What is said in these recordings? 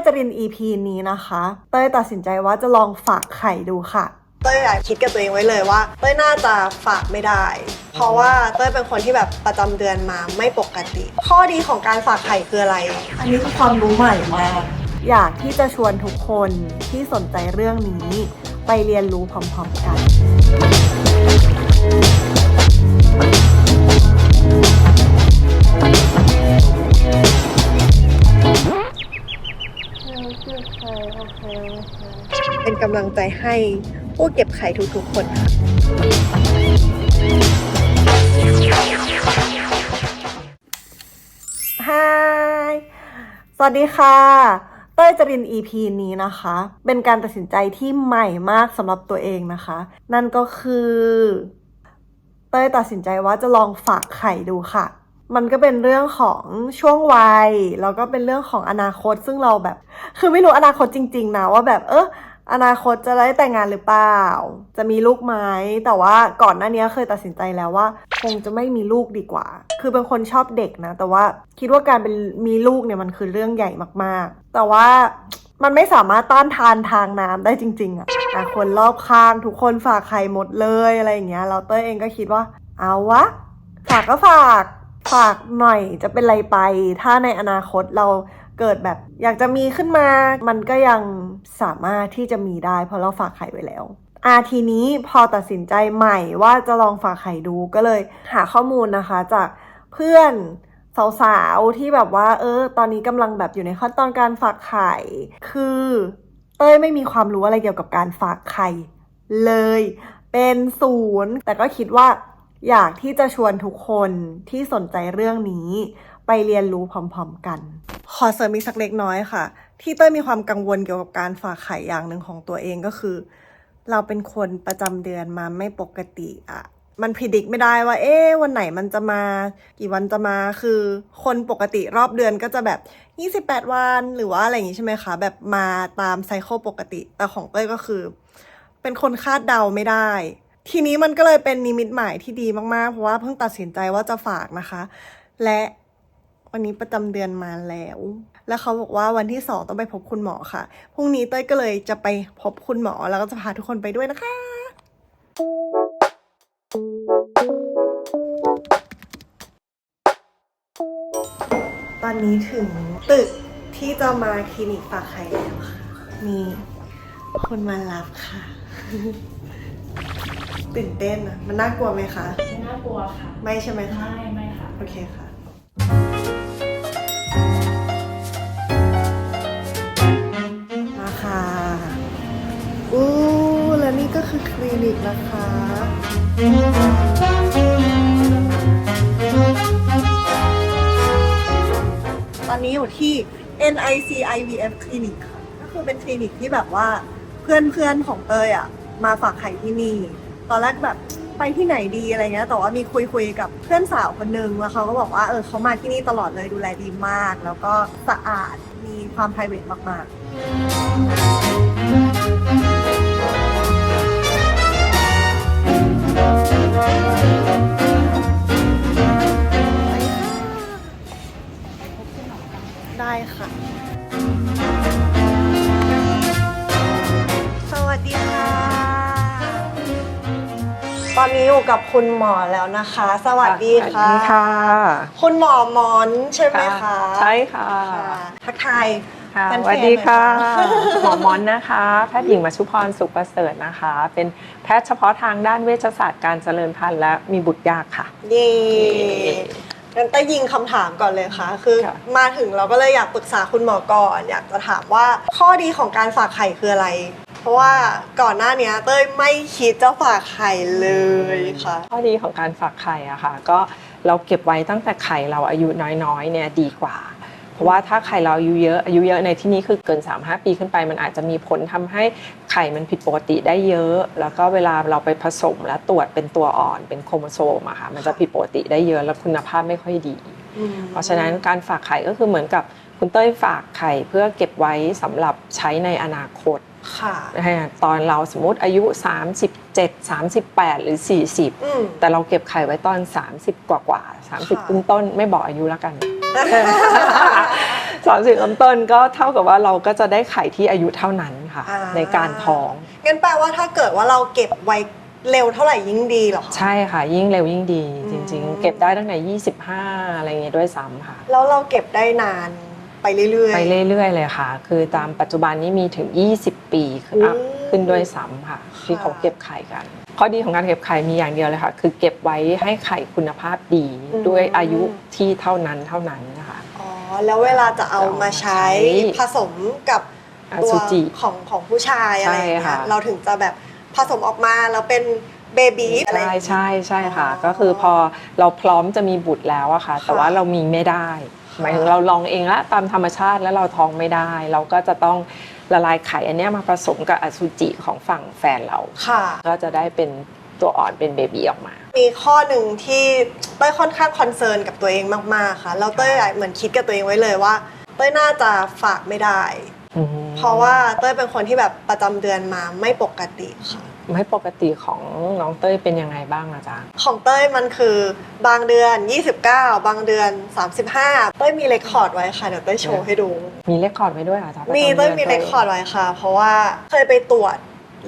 จริน EP นี้นะคะเต้ยตัดสินใจว่าจะลองฝากไข่ดูค่ะเต้ยคิดกับตัวเองไว้เลยว่าเต้ยน่าจะฝากไม่ได้เพราะว่าเต้ยเป็นคนที่แบบประจำเดือนมาไม่ปกติข้อดีของการฝากไข่คืออะไรอันนี้คือความรู้ใหม่มากอยากที่จะชวนทุกคนที่สนใจเรื่องนี้ไปเรียนรู้พร้อมๆกันเป็นกำลังใจให้ผู้เก็บไข่ทุกๆคนค่ะฮายสวัสดีค่ะเต้ยจริน EP นี้นะคะเป็นการตัดสินใจที่ใหม่มากสำหรับตัวเองนะคะนั่นก็คือเต้ยตัดสินใจว่าจะลองฝากไข่ดูค่ะมันก็เป็นเรื่องของช่วงวัยแล้วก็เป็นเรื่องของอนาคตซึ่งเราแบบคือไม่รู้อนาคตจริงๆนะว่าแบบอนาคตจะได้แต่งงานหรือเปล่าจะมีลูกไหมแต่ว่าก่อนหน้านี้เคยตัดสินใจแล้วว่าคงจะไม่มีลูกดีกว่าคือเป็นคนชอบเด็กนะแต่ว่าคิดว่าการเป็นมีลูกเนี่ยมันคือเรื่องใหญ่มากๆแต่ว่ามันไม่สามารถต้านทานทางน้ำได้จริงๆอะคนรอบข้างทุกคนฝากไข่หมดเลยอะไรอย่างเงี้ยเราเต้ยเองก็คิดว่าเอาวะฝากก็ฝากหน่อยจะเป็นไรไปถ้าในอนาคตเราเกิดแบบอยากจะมีขึ้นมามันก็ยังสามารถที่จะมีได้เพราะเราฝากไข่ไว้แล้วทีนี้พอตัดสินใจใหม่ว่าจะลองฝากไข่ดูก็เลยหาข้อมูลนะคะจากเพื่อนสาวๆที่แบบว่าตอนนี้กำลังแบบอยู่ในขั้นตอนการฝากไข่คือเต้ยไม่มีความรู้อะไรเกี่ยวกับการฝากไข่เลยเป็นศูนย์แต่ก็คิดว่าอยากที่จะชวนทุกคนที่สนใจเรื่องนี้ไปเรียนรู้พร้อมๆกันขอเสริมอีกสักเล็กน้อยค่ะที่เต้ยมีความกังวลเกี่ยวกับการฝากไข่อย่างหนึ่งของตัวเองก็คือเราเป็นคนประจำเดือนมาไม่ปกติมันพิจิตรไม่ได้ว่าวันไหนมันจะมากี่วันจะมาคือคนปกติรอบเดือนก็จะแบบ28วันหรือว่าอะไรอย่างงี้ใช่ไหมคะแบบมาตามไซเคิลปกติแต่ของเต้ยก็คือเป็นคนคาดเดาไม่ได้ทีนี้มันก็เลยเป็นนิมิตหมายที่ดีมากๆเพราะว่าเพิ่งตัดสินใจว่าจะฝากนะคะและวันนี้ประจำเดือนมาแล้วเขาบอกว่าวันที่2ต้องไปพบคุณหมอค่ะพรุ่งนี้เต้ยก็เลยจะไปพบคุณหมอแล้วก็จะพาทุกคนไปด้วยนะคะตอนนี้ถึงตึกที่จะมาคลินิกฝากไข่แล้วค่ะมีคนมารับค่ะตื่นเต้นอะมันน่ากลัวไหมคะไม่น่ากลัวค่ะไม่ใช่ไหมคะไม่ค่ะโอเคค่ะมาค่ะแล้วนี่ก็คือคลินิกนะคะตอนนี้อยู่ที่ NIC IVF คลินิกค่ะก็คือเป็นคลินิกที่แบบว่าเพื่อนของเตยมาฝากไข่ที่นี่ตอนแรกแบบไปที่ไหนดีอะไรเงี้ยแต่ว่ามีคุยกับเพื่อนสาวคนนึงแล้วเขาก็บอกว่าเขามาที่นี่ตลอดเลยดูแลดีมากแล้วก็สะอาดมีความ private มากๆได้ค่ะสวัสดีค่ะตอนนี้อยู่กับคุณหมอแล้วนะคะสวัสดีค่ะ คุณหมอมอนใช่ไหมคะใช่ค่ะทักทายสวัสดีค่ะหมอมอนนะคะแพทย์หญิงมัชุพรสุขประเสริฐนะคะเป็นแพทย์เฉพาะทางด้านเวชศาสตร์การเจริญพันธุ์และมีบุตรยากค่ะเย้งั้นต้ยิงคำถามก่อนเลยค่ะคือมาถึงเราก็เลยอยากปรึกษาคุณหมอก่อนอยากจะถามว่าข้อดีของการฝากไข่คืออะไรเพราะว่าก่อนหน้านี้เต้ยไม่คิดจะฝากไข่เลยค่ะข้อดีของการฝากไข่อะค่ะก็เราเก็บไว้ตั้งแต่ไข่เราอายุน้อยๆเนี่ยดีกว่าเพราะว่าถ้าไข่เราอายุเยอะในที่นี้คือเกิน 3-5 ปีขึ้นไปมันอาจจะมีผลทำให้ไข่มันผิดปกติได้เยอะแล้วก็เวลาเราไปผสมและตรวจเป็นตัวอ่อนเป็นโครโมโซมอะค่ะมันจะผิดปกติได้เยอะแล้วคุณภาพไม่ค่อยดีเพราะฉะนั้นการฝากไข่ก็คือเหมือนกับคุณเต้ยฝากไข่เพื่อเก็บไว้สำหรับใช้ในอนาคตตอนเราสมมติอายุ37 38หรือ40แต่เราเก็บไข่ไว้ตอน30กว่า30ต้นๆไม่บอกอายุแล้วกัน 30ต้นๆก็เท่ากับว่าเราก็จะได้ไข่ที่อายุเท่านั้นค่ะในการท้องงั้นแปลว่าถ้าเกิดว่าเราเก็บไว้เร็วเท่าไหร่ยิ่งดีเหรอคะใช่ค่ะยิ่งเร็วยิ่งดีจริงๆเก็บได้ตั้งแต่25อะไรเงี้ยด้วยซ้ำค่ะแล้วเราเก็บได้นานไปเรื่อยๆไปเรื่อยๆเลยค่ะคือตามปัจจุบันนี้มีถึง20ปีขึ้นด้วยซ้ำค่ะที่เขาเก็บไข่กันข้อดีของการเก็บไข่มีอย่างเดียวเลยค่ะคือเก็บไว้ให้ไข่คุณภาพดีด้วยอายุที่เท่านั้นนะคะอ๋อแล้วเวลาจะเอามาใช้ผสมกับตัวของผู้ชายอะไรอย่างเงี้ยเราถึงจะแบบผสมออกมาแล้วเป็นเบบีอะไรใช่ค่ะก็คือพอเราพร้อมจะมีบุตรแล้วอะค่ะแต่ว่าเรามีไม่ได้หมายถึงเราลองเองละตามธรรมชาติแล้วเราท้องไม่ได้เราก็จะต้องละลายไข่อันนี้มาผสมกับอสุจิของฝั่งแฟนเราก็จะได้เป็นตัวอ่อนเป็นเบบีออกมามีข้อหนึ่งที่เต้ยค่อนข้างคอนเซิร์นกับตัวเองมากๆค่ะแล้วเต้ยเหมือนคิดกับตัวเองไว้เลยว่าเต้ยน่าจะฝากไม่ได้เพราะว่าเต้ยเป็นคนที่แบบประจำเดือนมาไม่ปกติค่ะไม่ปกติของน้องเต้ยเป็นยังไงบ้างอะจ๊ะของเต้ยมันคือบางเดือน29บางเดือน35เต้ยมีเรคคอร์ดไว้ค่ะเดี๋ยวเต้ยโชว์ให้ดูมีเรคคอร์ดไว้ด้วยเหรอจ๊ะมีเต้ยมีเรคคอร์ดไว้ค่ะเพราะว่าเคยไปตรวจ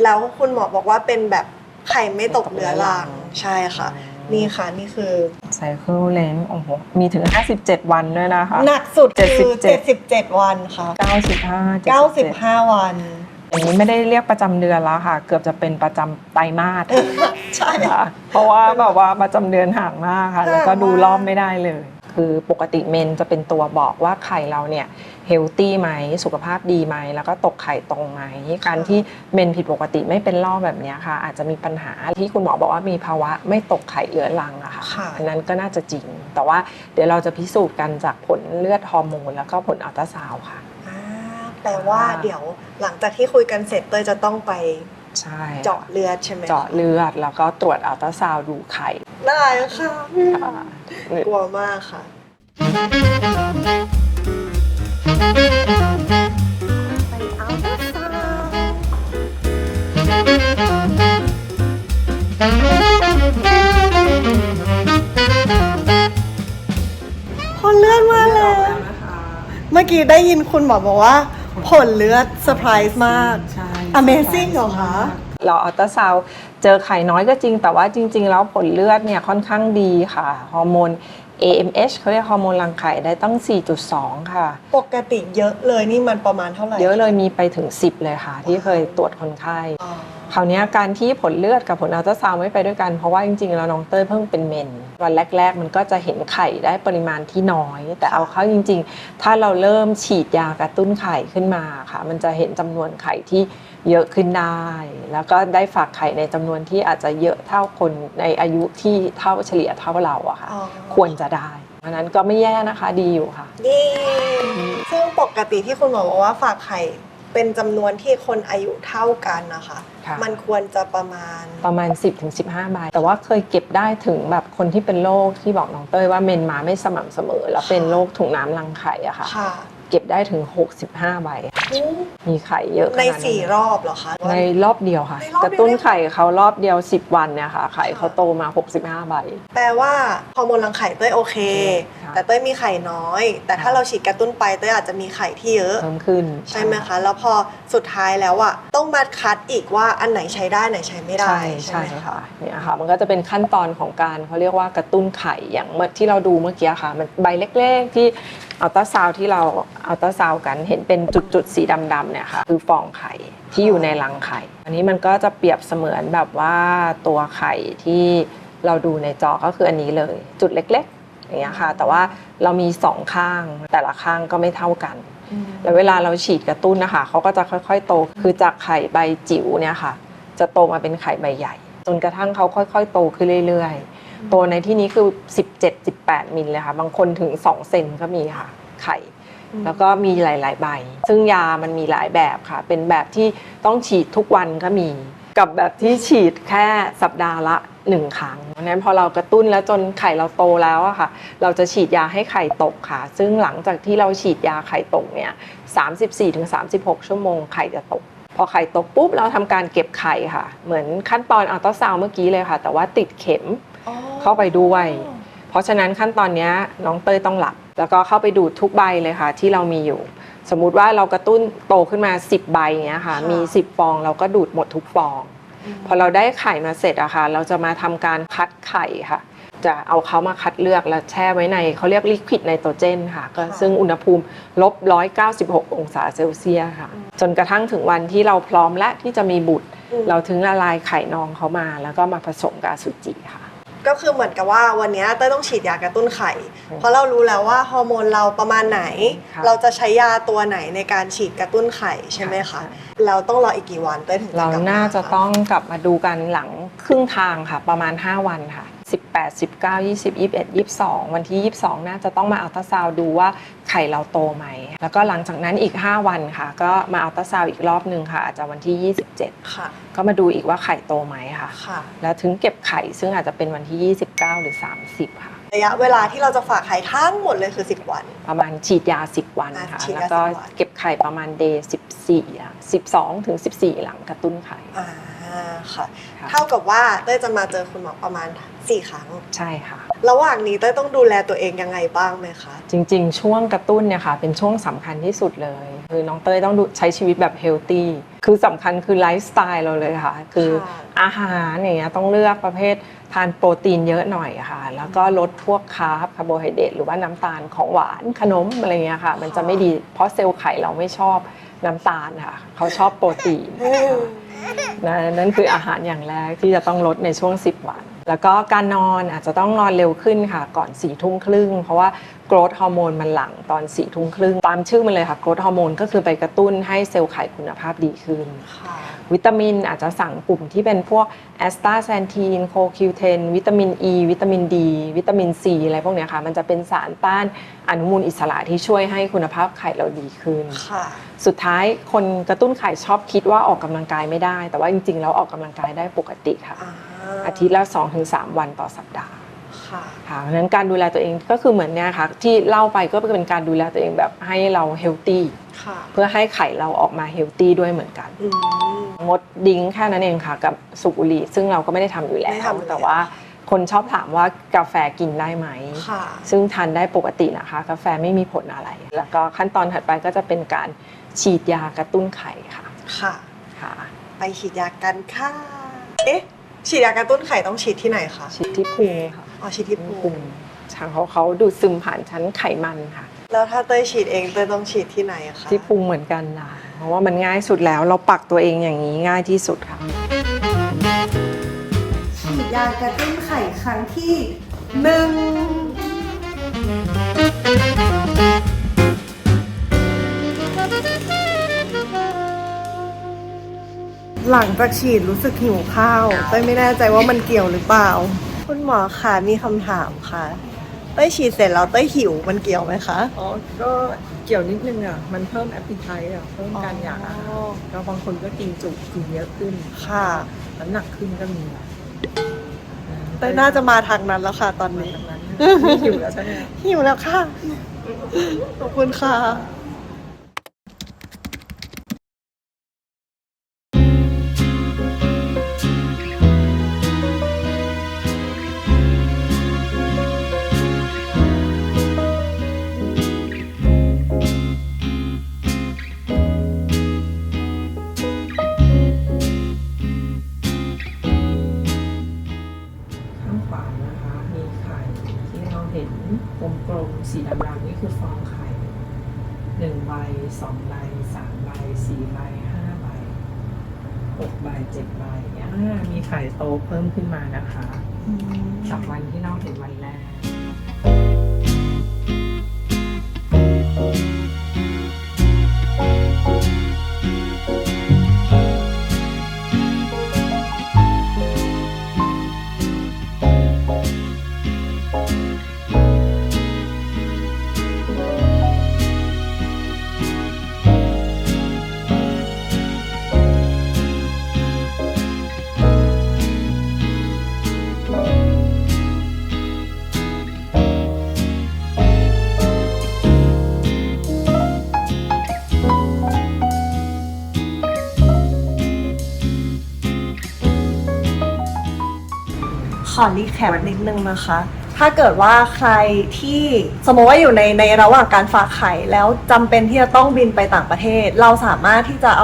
แล้วคุณหมอบอกว่าเป็นแบบไข่ไม่ตกเรื้อรังใช่ค่ะนี่ค่ะนี่คือไซเคิลเลนโอ้โหมีถึง57วันด้วยนะคะหนักสุดคือ77วันค่ะ95วันอย่างนี้ไม่ได้เรียกประจำเดือนแล้วค่ะเกือบจะเป็นประจำไตรมาสใช่ค่ะเพราะว่าแบบว่าประจำเดือนห่างมากค่ะแล้วก็ดูรอบไม่ได้เลยคือปกติเมนจะเป็นตัวบอกว่าไข่เราเนี่ยเฮลตี้ไหมสุขภาพดีไหมแล้วก็ตกไข่ตรงไหมการที่เมนผิดปกติไม่เป็นรอบแบบนี้ค่ะอาจจะมีปัญหาที่คุณหมอบอกว่ามีภาวะไม่ตกไข่เรื้อรังอะค่ะอันนั้นก็น่าจะจริงแต่ว่าเดี๋ยวเราจะพิสูจน์กันจากผลเลือดฮอร์โมนแล้วก็ผลอัลตราซาวด์ค่ะแปลว่าเดี๋ยวหลังจากที่คุยกันเสร็จเต้ยจะต้องไปเจาะเลือดใช่ไหมเจาะเลือดแล้วก็ตรวจอัลตราซาวด์ดูไข่ได้ค่ะกลัวมากค่ะไปอัลตราซาวด์ผลเลือดมาแล้วเมื่อกี้ได้ยินคุณหมอบอกว่าผลเลือดเซอร์ไพรส์มาก Amazing เหรอคะเราอัลตราซาวด์เจอไข่น้อยก็จริงแต่ว่าจริงๆแล้วผลเลือดเนี่ยค่อนข้างดีค่ะฮอร์โมน AMH เขาเรียกฮอร์โมนรังไข่ได้ตั้ง 4.2 ค่ะปกติเยอะเลยนี่มันประมาณเท่าไหร่เยอะเลยมีไปถึง10เลยค่ะที่เคยตรวจคนไข้คราวนี้การที่ผลเลือดกับผลอัลตราซาวด์ไม่ไปด้วยกันเพราะว่าจริงๆแล้วน้องเต้ยเพิ่งเป็นเมนวันแรกๆมันก็จะเห็นไข่ได้ปริมาณที่น้อยแต่เอาเข้าจริงๆถ้าเราเริ่มฉีดยากระตุ้นไข่ขึ้นมาค่ะมันจะเห็นจำนวนไข่ที่เยอะขึ้นได้แล้วก็ได้ฝากไข่ในจำนวนที่อาจจะเยอะเท่าคนในอายุที่เท่าเฉลี่ยเท่าเราอะค่ะควรจะได้เพราะนั้นก็ไม่แย่นะคะดีอยู่ค่ะดีซึ่งปกติที่คุณหมอบอกว่าฝากไข่เป็นจำนวนที่คนอายุเท่ากันนะคะมันควรจะประมาณ 10-15 ใบแต่ว่าเคยเก็บได้ถึงแบบคนที่เป็นโรคที่บอกน้องเต้ยว่าเมนมาไม่สม่ำเสมอแล้วเป็นโรคถุงน้ำรังไข่อะค่ะเก็บได้ถึง65 ใบมีไข่เยอะใน4 รอบเหรอคะในรอบเดียวค่ะกระตุ้นไข่เขารอบเดียว10 วันเนี่ยค่ะไข่เขาโตมา65 ใบแปลว่าฮอร์โมนรังไข่เต้ยโอเคแต่เต้ยมีไข่น้อยแต่ถ้าเราฉีดกระตุ้นไปเต้ยอาจจะมีไข่ที่เยอะเพิ่มขึ้นใช่ไหมคะแล้วพอสุดท้ายแล้วอะต้องมาคัดอีกว่าอันไหนใช้ได้ไหนใช้ไม่ได้ใช่ค่ะเนี่ยค่ะมันก็จะเป็นขั้นตอนของการเขาเรียกว่ากระตุ้นไข่อย่างที่เราดูเมื่อกี้ค่ะมันใบเล็กๆที่อัลตราซาวด์ที่เราอัลตราซาวด์กันเห็นเป็นจุดๆสีดำๆเนี่ยค่ะคือฟองไข่ที่อยู่ในรังไข่อันนี้มันก็จะเปรียบเสมือนแบบว่าตัวไข่ที่เราดูในจอก็คืออันนี้เลยจุดเล็กๆอย่างเงี้ยค่ะแต่ว่าเรามี2 ข้างแต่ละข้างก็ไม่เท่ากันแล้วเวลาเราฉีดกระตุ้นนะคะเขาก็จะค่อยๆโตคือจากไข่ใบจิ๋วเนี่ยค่ะจะโตมาเป็นไข่ใบใหญ่จนกระทั่งเขาค่อยๆโตขึ้นเรื่อยๆโตในที่นี้คือ17-18 มิลเลยค่ะบางคนถึง2 เซนก็มีค่ะไข่แล้วก็มีหลายๆใบซึ่งยามันมีหลายแบบค่ะเป็นแบบที่ต้องฉีดทุกวันก็มีกับแบบที่ฉีดแค่สัปดาห์ละ1 ครั้งเพราะฉะนั้นพอเรากระตุ้นแล้วจนไข่เราโตแล้วอะค่ะเราจะฉีดยาให้ไข่ตกค่ะซึ่งหลังจากที่เราฉีดยาไข่ตกเนี่ย34-36 ชั่วโมงไข่จะตกพอไข่ตกปุ๊บเราทำการเก็บไข่ค่ะเหมือนขั้นตอนอัลตราซาวด์เมื่อกี้เลยค่ะแต่ว่าติดเข็มเข้าไปด้วยเพราะฉะนั้นขั้นตอนนี้น้องเต้ยต้องหลับ แล้วก็เข้าไปดูดทุกใบเลยค่ะที่เรามีอยู่ สมมุติว่าเรากระตุ้นโตขึ้นมา10 ใบเงี้ยค่ะมี10 ฟองเราก็ดูดหมดทุกฟองพอเราได้ไข่มาเสร็จอะค่ะเราจะมาทำการคัดไข่ค่ะจะเอาเขามาคัดเลือกแล้วแช่ไว้ในเขาเรียกลิควิดไนโตรเจนค่ะก็ซึ่งอุณหภูมิ-196 องศาเซลเซียสค่ะจนกระทั่งถึงวันที่เราพร้อมและที่จะมีบุตรเราถึงละลายไข่นองเขามาแล้วก็มาผสมกับอสุจิค่ะก็คือเหมือนกับว่าวันนี้เต้ยต้องฉีดยากระตุ้นไข่เพราะเรารู้แล้วว่าฮอร์โมนเราประมาณไหนเราจะใช้ยาตัวไหนในการฉีดกระตุ้นไข่ใช่ไหมคะเราต้องรออีกกี่วันเต้ยถึงจะกลับมาเราน่าจะต้องกลับมาดูกันหลังครึ่งทางค่ะประมาณ5 วันค่ะ18 19 20 21 22วันที่22น่าจะต้องมาอัลตราซาวด์ดูว่าไข่เราโตไหมแล้วก็หลังจากนั้นอีก5 วันค่ะก็มาอัลตราซาวด์อีกรอบนึงค่ะอาจจะวันที่27ค่ะก็มาดูอีกว่าไข่โตไหมค่ะค่ะแล้วถึงเก็บไข่ซึ่งอาจจะเป็นวันที่29หรือ30ค่ะระยะเวลาที่เราจะฝากไข่ทั้งหมดเลยคือ10 วันประมาณฉีดยา10 วันค่ะแล้วก็เก็บไข่ประมาณเดย์12ถึง14หลังกระตุ้นไข่ค่ะเท่ากับว่าเต้ยจะมาเจอคุณหมอประมาณ4 ครั้งใช่ค่ะระหว่างนี้เต้ยต้องดูแลตัวเองยังไงบ้างไหมคะจริงๆช่วงกระตุ้นเนี่ยค่ะเป็นช่วงสำคัญที่สุดเลยคือน้องเต้ยต้องใช้ชีวิตแบบเฮลตี้คือสำคัญคือไลฟ์สไตล์เราเลยค่ะคืออาหารอย่างเงี้ยต้องเลือกประเภททานโปรตีนเยอะหน่อยค่ะแล้วก็ลดพวกคาร์บคาร์โบไฮเดรตหรือว่าน้ำตาลของหวานขนมอะไรเงี้ยค่ะมันจะไม่ดีเพราะเซลล์ไข่เราไม่ชอบน้ำตาลค่ะเขาชอบโปรตีนนั่นคืออาหารอย่างแรกที่จะต้องลดในช่วง10 วันแล้วก็การนอนอาจจะต้องนอนเร็วขึ้นค่ะก่อน22:30เพราะว่าโกรทฮอร์โมนมันหลั่งตอน22:30ตามชื่อมันเลยค่ะโกรทฮอร์โมนก็คือไปกระตุ้นให้เซลล์ไข่คุณภาพดีขึ้นวิตามินอาจจะสั่งกลุ่มที่เป็นพวกแอสตาแซนทีนโคคิวเทนวิตามินอีวิตามินดีวิตามินซีอะไรพวกนี้ค่ะมันจะเป็นสารต้านอนุมูลอิสระที่ช่วยให้คุณภาพไข่เราดีขึ้นสุดท้ายคนกระตุ้นไข่ชอบคิดว่าออกกำลังกายไม่ได้แต่ว่าจริงๆแล้วออกกำลังกายได้ปกติค่ะอาทิตย์ละ 2-3 วันต่อสัปดาห์ค่ะเพราะฉะนั้นการดูแลตัวเองก็คือเหมือนเนี่ยค่ะที่เล่าไปก็เป็นการดูแลตัวเองแบบให้เราเฮลตี้เพื่อให้ไข่เราออกมาเฮลตี้ด้วยเหมือนกันงดดิ้งแค่นั้นเองค่ะกับสูบบุหรี่ซึ่งเราก็ไม่ได้ทำอยู่แล้วแต่ว่าคนชอบถามว่ากาแฟกินได้ไหมซึ่งทานได้ปกตินะคะกาแฟไม่มีผลอะไรแล้วก็ขั้นตอนถัดไปก็จะเป็นการฉีดยากระตุ้นไข่ค่ะค่ะไปฉีดยากันค่ะฉีดยากระตุ้นไข่ต้องฉีดที่ไหนคะฉีดที่พุงค่ะฉีดที่พุงเขาดูดซึมผ่านชั้นไขมันค่ะแล้วถ้าเต้ยฉีดเองเต้ยต้องฉีดที่ไหนคะที่พุงเหมือนกันนะเพราะว่ามันง่ายสุดแล้วเราปักตัวเองอย่างนี้ง่ายที่สุดค่ะฉีดยากระตุ้นไข่ครั้งที่1หลังจากฉีดรู้สึกหิวข้าวเต้ยไม่แน่ใจว่ามันเกี่ยวหรือเปล่าคุณหมอคะมีคำถามค่ะเต้ยฉีดเสร็จแล้วเต้ยหิวมันเกี่ยวไหมคะก็เกี่ยวนิดนึงอ่ะมันเพิ่มแอปเปิลไทต์เพิ่มการอยากแล้วบางคนก็กินจุกินเยอะขึ้นค่ะน้ำหนักขึ้นก็มีเต้ยน่าจะมาทางนั้นแล้วค่ะตอนนี้หิวแล้วใช่ไหมหิวแล้วค่ะขอบคุณค่ะกลมๆสีดำๆนี่คือฟองไข่1 ใบ 2 ใบ 3 ใบ 4 ใบ 5 ใบ 6 ใบ 7 ใบมีไข่โตเพิ่มขึ้นมานะคะจากวันที่เราเห็นวันแรกขอรีแคปนิดนึงนะคะ ถ้าเกิดว่าใครที่สมมติว่าอยู่ในระหว่างการฝากไข่แล้วจำเป็นที่จะต้องบินไปต่างประเทศเราสามารถที่จะเ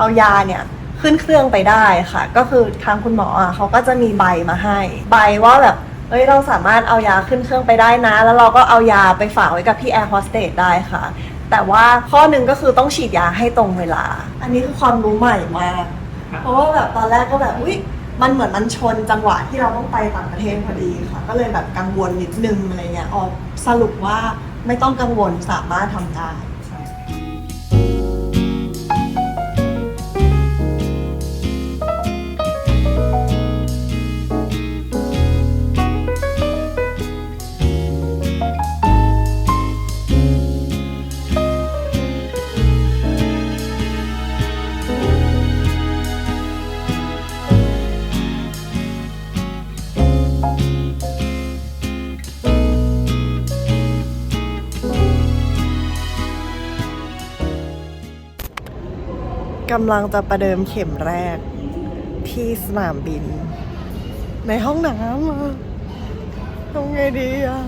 อายาเนี่ยขึ้นเครื่องไปได้ค่ะก็คือทางคุณหมอเขาก็จะมีใบมาให้ใบว่าแบบเราสามารถเอายาขึ้นเครื่องไปได้นะแล้วเราก็เอายาไปฝากไว้กับพี่แอร์โฮสเตสได้ค่ะแต่ว่าข้อหนึ่งก็คือต้องฉีดยาให้ตรงเวลาอันนี้คือความรู้ใหม่มากเพราะว่าแบบตอนแรกก็แบบมันเหมือนมันชนจังหวะที่เราต้องไปต่างประเทศพอดีค่ะก็เลยแบบกังวลนิดนึงอะไรเงี้ยสรุปว่าไม่ต้องกังวลสามารถทำได้กำลังจะประเดิมเข็มแรกที่สนามบินในห้องน้ำอะทำไงดีอะ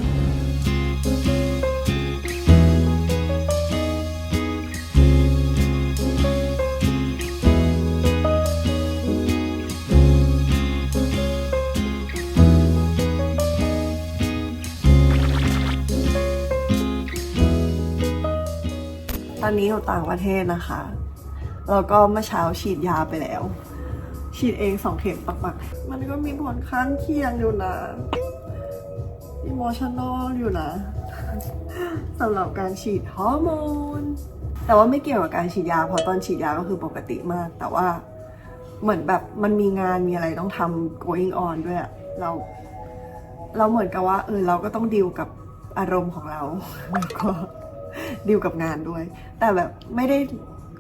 ตอนนี้อยู่ต่างประเทศนะคะแล้วก็เมื่อเช้าฉีดยาไปแล้วฉีดเอง2 เข็มปักๆมันก็มีผลข้างเคียงอยู่นะอิโมชันนอลอยู่นะ สำหรับการฉีดฮอร์โมนแต่ว่าไม่เกี่ยวกับการฉีดยาเพราะตอนฉีดยาก็คือปกติมากแต่ว่าเหมือนแบบมันมีงานมีอะไรต้องทำ going on ด้วยอะเราเหมือนกับว่าเราก็ต้องดีลกับอารมณ์ของเราแล้วก็ดีลกับงานด้วยแต่แบบไม่ได้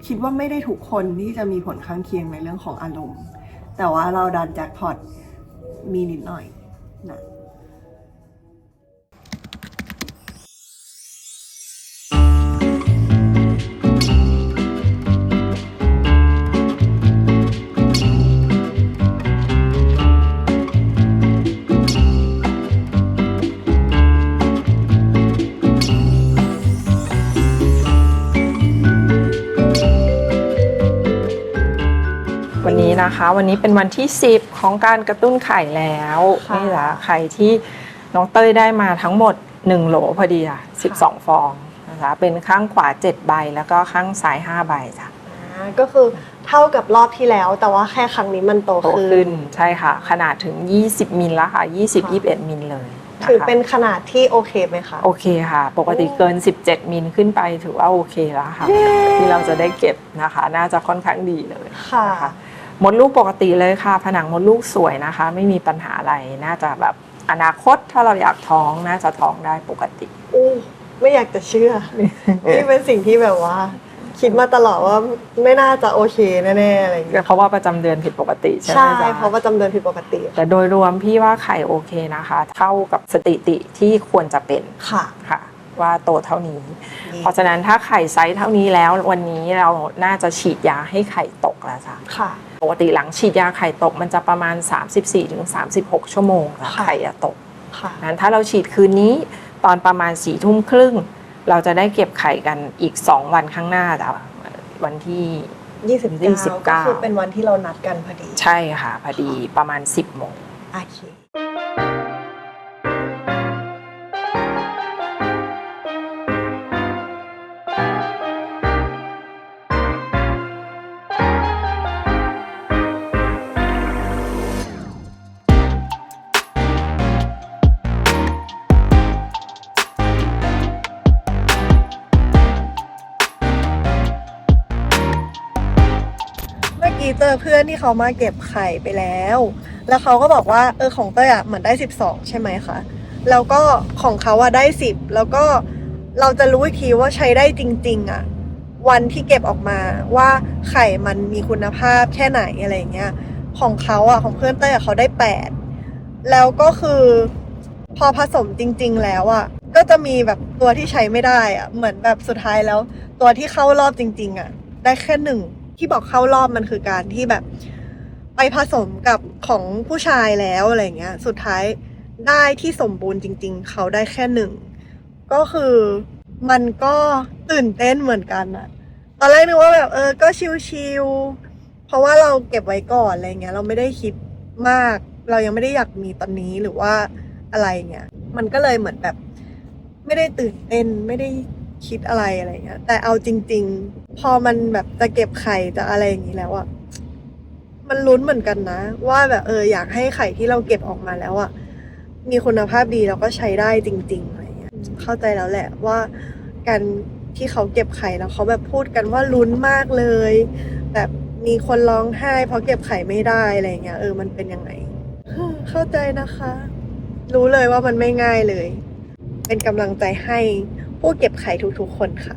คิดว่าไม่ได้ทุกคนที่จะมีผลข้างเคียงในเรื่องของอารมณ์แต่ว่าเราดันแจ็คพอตมีนิดหน่อยนะ วันนี้นะคะวันนี้เป็นวันที่10ของการกระตุ้นไข่แล้วนี่แหละไข่ที่น้องเต้ยได้มาทั้งหมด1โหลพอดีค่ะ12ฟองนะคะเป็นข้างขวา7ใบแล้วก็ข้างซ้าย5ใบจ้ะก็คือเท่ากับรอบที่แล้วแต่ว่าแค่ครั้งนี้มันโตขึ้นใช่ค่ะขนาดถึง20มิลแล้วค่ะ20-21มิลเลยถือเป็นขนาดที่โอเคไหมคะโอเคค่ะปกติเกิน17มิลขึ้นไปถือว่าโอเคแล้วค่ะที่เราจะได้เก็บนะคะน่าจะค่อนข้างดีเลยค่ะมดลูกปกติเลยค่ะผนังมดลูกสวยนะคะไม่มีปัญหาอะไรน่าจะแบบอนาคตถ้าเราอยากท้องน่าจะท้องได้ปกติไม่อยากจะเชื่อ นี่เป็นสิ่งที่แบบว่าคิดมาตลอดว่าไม่น่าจะโอเคแน่ๆอะไรอย่างเงี้ยเพราะว่าประจำเดือนผิดปกติใช่ไหมจ๊ะใช่เพราะประจำเดือนผิดปกติแต่โดยรวมพี่ว่าไข่โอเคนะคะเท่ากับสถิติที่ควรจะเป็นค่ะว่าโตเท่านี้เพราะฉะนั้นถ้าไข่ไซส์เท่านี้แล้ววันนี้เราน่าจะฉีดยาให้ไข่ตกแล้วจ้ะปกติหลังฉีดยาไข่ตกมันจะประมาณ 34-36 ชั่วโมงไข่จะตกนั้นถ้าเราฉีดคืนนี้ตอนประมาณ4 ทุ่มครึ่งเราจะได้เก็บไข่กันอีก2 วันข้างหน้าจ้ะวันที่29ก็คือเป็นวันที่เรานัดกันพอดีใช่ค่ะพอดีประมาณ10 โมงโอเคเจอเพื่อนที่เขามาเก็บไข่ไปแล้วเขาก็บอกว่าของเต้ยเหมือนได้12ใช่ไหมคะแล้วก็ของเขาได้10แล้วก็เราจะรู้อีกทีว่าใช้ได้จริงๆวันที่เก็บออกมาว่าไข่มันมีคุณภาพแค่ไหนอะไรเงี้ยของเขาของเพื่อนเต้ยเขาได้8แล้วก็คือพอผสมจริงๆแล้วก็จะมีแบบตัวที่ใช้ไม่ได้เหมือนแบบสุดท้ายแล้วตัวที่เข้ารอบจริงๆได้แค่1ที่บอกเข้ารอบมันคือการที่แบบไปผสมกับของผู้ชายแล้วอะไรเงี้ยสุดท้าย ได้ที่สมบูรณ์จริงๆเขาได้แค่1ก็คือมันก็ตื่นเต้นเหมือนกันอะตอนแรกนึกว่าแบบก็ชิลๆเพราะว่าเราเก็บไว้ก่อนอะไรเงี้ยเราไม่ได้คิดมากเรายังไม่ได้อยากมีตอนนี้หรือว่าอะไรเงี้ยมันก็เลยเหมือนแบบไม่ได้ตื่นเต้นไม่ได้คิดอะไรเงี้ยแต่เอาจริงๆพอมันแบบจะเก็บไข่จะอะไรอย่างนี้แล้วอะมันลุ้นเหมือนกันนะว่าแบบอยากให้ไข่ที่เราเก็บออกมาแล้วอะมีคุณภาพดีแล้วก็ใช้ได้จริงๆอะไรเงี้ยเข้าใจแล้วแหละว่าการที่เขาเก็บไข่แล้วเขาแบบพูดกันว่าลุ้นมากเลยแบบมีคนร้องไห้เพราะเก็บไข่ไม่ได้อะไรเงี้ยมันเป็นยังไงเข้าใจนะคะ รู้เลยว่ามันไม่ง่ายเลย เป็นกำลังใจให้ผู้เก็บไข่ทุกๆคนค่ะ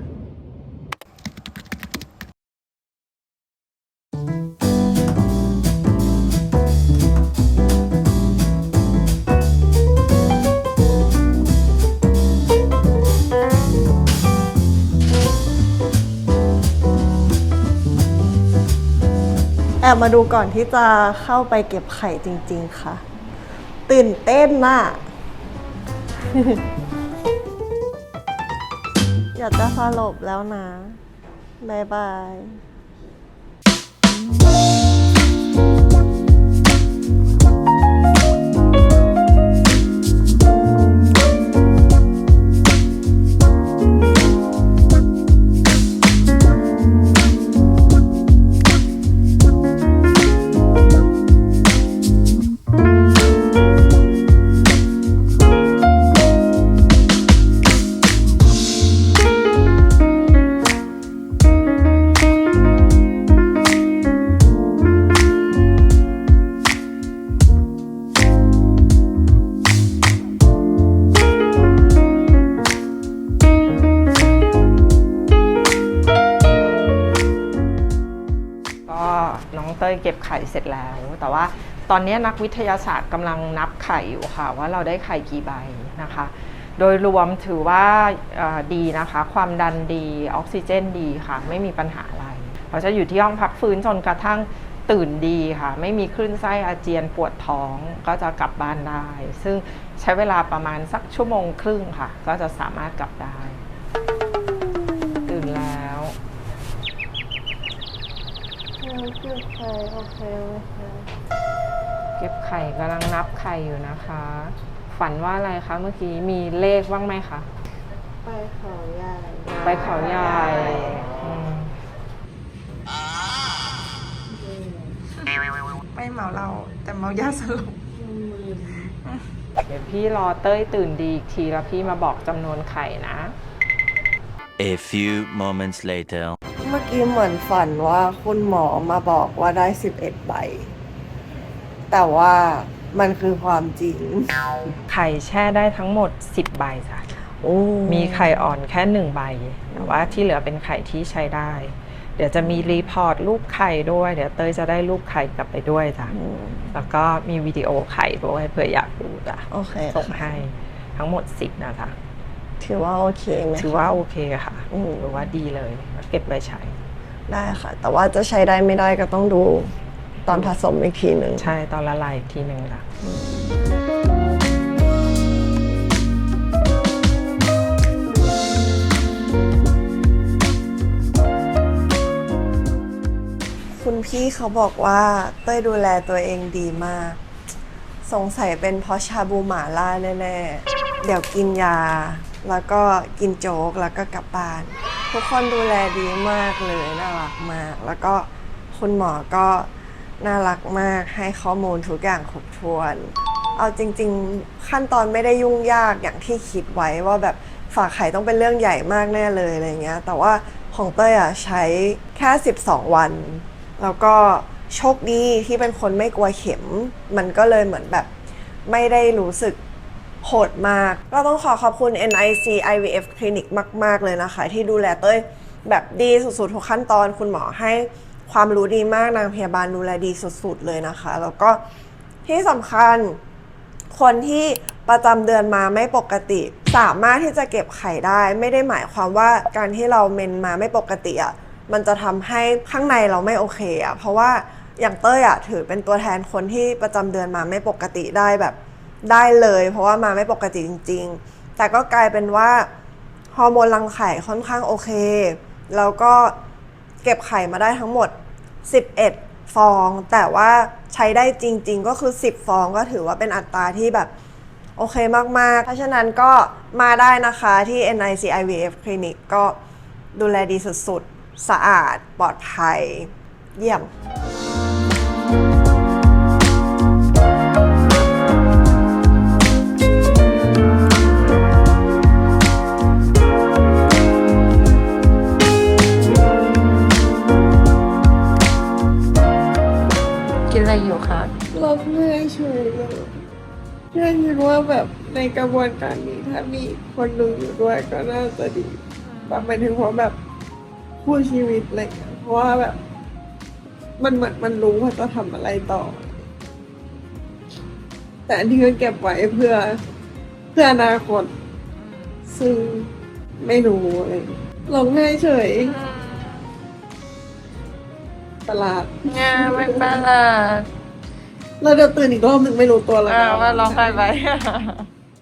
แอบมาดูก่อนที่จะเข้าไปเก็บไข่จริงๆค่ะ ตื่นเต้นน่ะ อยากจะสลบแล้วนะ บ๊ายบาย ก็น้องเต้ยเก็บไข่เสร็จแล้วแต่ว่าตอนนี้นักวิทยาศาสตร์กำลังนับไข่อยู่ค่ะว่าเราได้ไข่กี่ใบนะคะโดยรวมถือว่าดีนะคะความดันดีออกซิเจนดีค่ะไม่มีปัญหาอะไรเราจะอยู่ที่ห้องพักฟื้นจนกระทั่งตื่นดีค่ะไม่มีคลื่นไส้อาเจียนปวดท้องก็จะกลับบ้านได้ซึ่งใช้เวลาประมาณสักชั่วโมงครึ่งค่ะก็จะสามารถกลับได้ตื่นแล้วเก็บไข่โอเคเก็บไข่กำลังนับไข่อยู่นะคะ ฝันว่าอะไรคะเมื่อกี้มีเลขบ้างไหมคะ ไปเขาใหญ่ ไปเขาใหญ่ไม่เมาเราแต่เมายาสลบ เดี๋ยวพี่รอเต้ยตื่นดีอีกทีแล้วพี่มาบอกจำนวนไข่นะ A few moments later. เมื่อกี้เหมือนฝันว่าคุณหมอมาบอกว่าได้11 ใบ แต่ว่ามันคือความจริง ไข่แช่ได้ทั้งหมด10 ใบจ้ะ โอ้ มีไข่อ่อนแค่1 ใบแต่ว่าที่เหลือเป็นไข่ที่ใช้ได้ เดี๋ยวจะมีรีพอร์ตรูปไข่ด้วยเดี๋ยวเต้ยจะได้รูปไข่กลับไปด้วยจ้ะแล้วก็มีวิดีโอไข่ด้วยเผื่ออยากดูจ้ะ โอเค ส่งให้ทั้งหมด10นะจ๊ะ ถือว่าโอเคไหม ถือว่าโอเคค่ะถือว่าดีเลยเก็บไว้ใช้ ได้ค่ะ แต่ว่าจะใช้ได้ไม่ได้ก็ต้องดูตอนผสมอีกทีหนึ่ง ใช่ตอนละลายอีกทีหนึ่งค่ะ คุณพี่เขาบอกว่าเต้ยดูแลตัวเองดีมาก สงสัยเป็นเพราะชาบูหม่าล่าแน่ๆ เดี๋ยวกินยา แล้วก็กินโจ๊กแล้วก็กลับบ้าน ทุกคนดูแลดีมากเลยน่ารักมาก แล้วก็คุณหมอก็น่ารักมากให้ข้อมูลทุกอย่างครบถ้วน เอาจริงๆขั้นตอนไม่ได้ยุ่งยากอย่างที่คิดไว้ว่าแบบฝากไข่ต้องเป็นเรื่องใหญ่มากแน่เลยอะไรเงี้ยแต่ว่าของเต้ยใช้แค่12 วัน แล้วก็โชคดีที่เป็นคนไม่กลัวเข็มมันก็เลยเหมือนแบบไม่ได้รู้สึกโหดมากก็ต้องขอบคุณ NIC IVF Clinic มากๆเลยนะคะที่ดูแลเต้ยแบบดีสุดๆทุกขั้นตอนคุณหมอให้ความรู้ดีมากนางพยาบาลดูแลดีสุดๆเลยนะคะแล้วก็ที่สำคัญคนที่ประจำเดือนมาไม่ปกติสามารถที่จะเก็บไข่ได้ไม่ได้หมายความว่าการที่เราเมนมาไม่ปกติมันจะทำให้ข้างในเราไม่โอเคเพราะว่าอย่างเต้ยถือเป็นตัวแทนคนที่ประจำเดือนมาไม่ปกติได้แบบ ได้เลยเพราะว่ามาไม่ปกติจริงๆแต่ก็กลายเป็นว่าฮอร์โมนรังไข่ค่อนข้างโอเคแล้วก็เก็บไข่มาได้ทั้งหมด11ฟองแต่ว่าใช้ได้จริงๆก็คือ10ฟองก็ถือว่าเป็นอัตราที่แบบโอเคมากๆเพราะฉะนั้นก็มาได้นะคะที่ NIC IVF Clinic ก็ดูแลดีสุดๆสะอาดปลอดภัยเยี่ยมกินอะไรอยู่คะ ร้องไห้เฉยเลยแค่คิดว่าแบบในกระบวนการนี้ถ้ามีคนดูอยู่ด้วยก็น่าจะดีแบบหมายถึงว่าแบบคู่ชีวิตอะไรเงี้ยเพราะว่าแบบมันเหมือนมันรู้ว่าจะทำอะไรต่อ แต่อันที่ก็เก็บไว้เพื่ออนาคตซึ่งไม่รู้อะไรร้องไห้เฉยประหลาด งานไม่ประหลาด แล้วเดี๋ยวตื่นอีกรอบหนึ่งไม่รู้ตัวแล้ว ว่าร้องไห้ไป